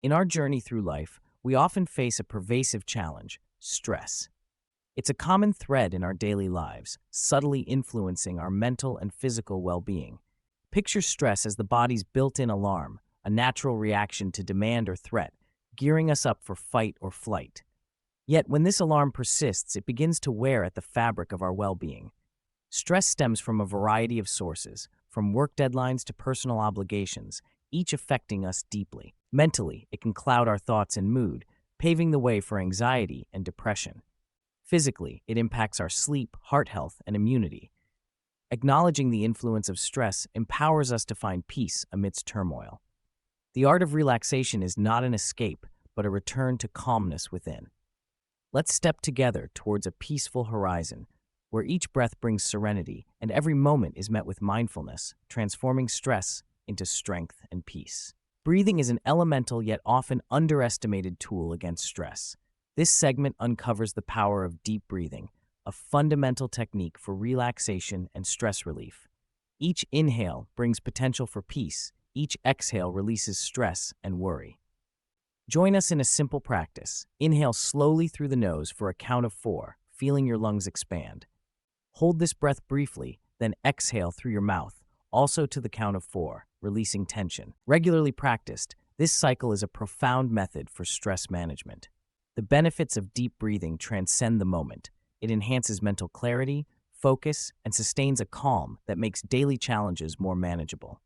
In our journey through life, we often face a pervasive challenge: stress. It's a common thread in our daily lives, subtly influencing our mental and physical well-being. Picture stress as the body's built-in alarm, a natural reaction to demand or threat, gearing us up for fight or flight. Yet, when this alarm persists, it begins to wear at the fabric of our well-being. Stress stems from a variety of sources, from work deadlines to personal obligations, each affecting us deeply. Mentally, it can cloud our thoughts and mood, paving the way for anxiety and depression. Physically, it impacts our sleep, heart health, and immunity. Acknowledging the influence of stress empowers us to find peace amidst turmoil. The art of relaxation is not an escape, but a return to calmness within. Let's step together towards a peaceful horizon, where each breath brings serenity and every moment is met with mindfulness, transforming stress into strength and peace. Breathing is an elemental yet often underestimated tool against stress. This segment uncovers the power of deep breathing, a fundamental technique for relaxation and stress relief. Each inhale brings potential for peace, each exhale releases stress and worry. Join us in a simple practice. Inhale slowly through the nose for a count of 4, feeling your lungs expand. Hold this breath briefly, then exhale through your mouth, also to the count of 4, releasing tension. Regularly practiced, this cycle is a profound method for stress management. The benefits of deep breathing transcend the moment. It enhances mental clarity, focus, and sustains a calm that makes daily challenges more manageable.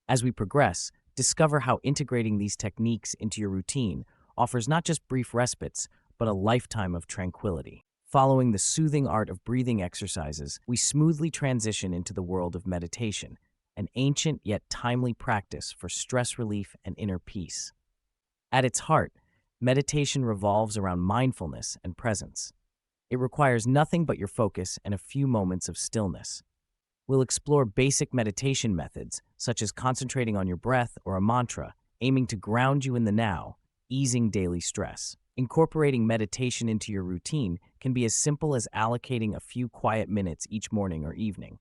As we progress, discover how integrating these techniques into your routine offers not just brief respites, but a lifetime of tranquility. Following the soothing art of breathing exercises, we smoothly transition into the world of meditation, an ancient yet timely practice for stress relief and inner peace. At its heart, meditation revolves around mindfulness and presence. It requires nothing but your focus and a few moments of stillness. We'll explore basic meditation methods, such as concentrating on your breath or a mantra, aiming to ground you in the now, easing daily stress. Incorporating meditation into your routine can be as simple as allocating a few quiet minutes each morning or evening.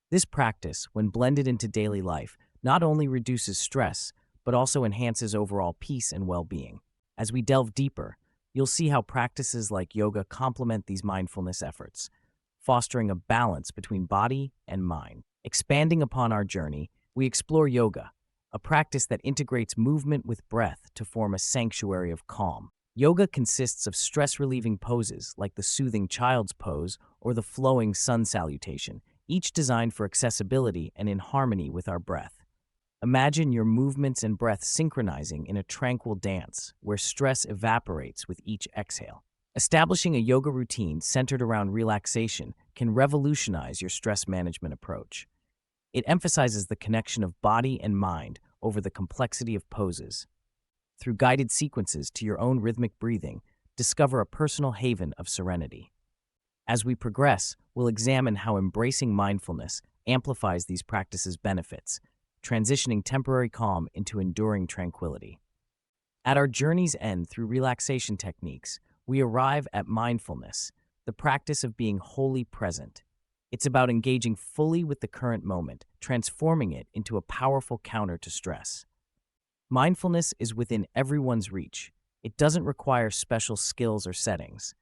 This practice, when blended into daily life, not only reduces stress, but also enhances overall peace and well-being. As we delve deeper, you'll see how practices like yoga complement these mindfulness efforts, fostering a balance between body and mind. Expanding upon our journey, we explore yoga, a practice that integrates movement with breath to form a sanctuary of calm. Yoga consists of stress-relieving poses like the soothing child's pose or the flowing sun salutation, each designed for accessibility and in harmony with our breath. Imagine your movements and breath synchronizing in a tranquil dance where stress evaporates with each exhale. Establishing a yoga routine centered around relaxation can revolutionize your stress management approach. It emphasizes the connection of body and mind over the complexity of poses. Through guided sequences to your own rhythmic breathing, discover a personal haven of serenity. As we progress, we'll examine how embracing mindfulness amplifies these practices' benefits, transitioning temporary calm into enduring tranquility. At our journey's end through relaxation techniques, we arrive at mindfulness, the practice of being wholly present. It's about engaging fully with the current moment, transforming it into a powerful counter to stress. Mindfulness is within everyone's reach. It doesn't require special skills or settings.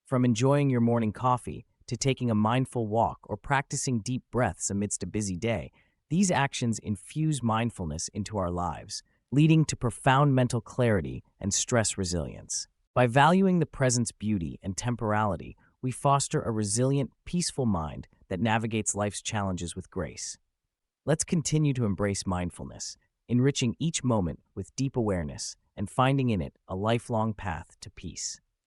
From enjoying your morning coffee to taking a mindful walk or practicing deep breaths amidst a busy day, these actions infuse mindfulness into our lives, leading to profound mental clarity and stress resilience. By valuing the present's beauty and temporality, we foster a resilient, peaceful mind that navigates life's challenges with grace. Let's continue to embrace mindfulness, enriching each moment with deep awareness and finding in it a lifelong path to peace.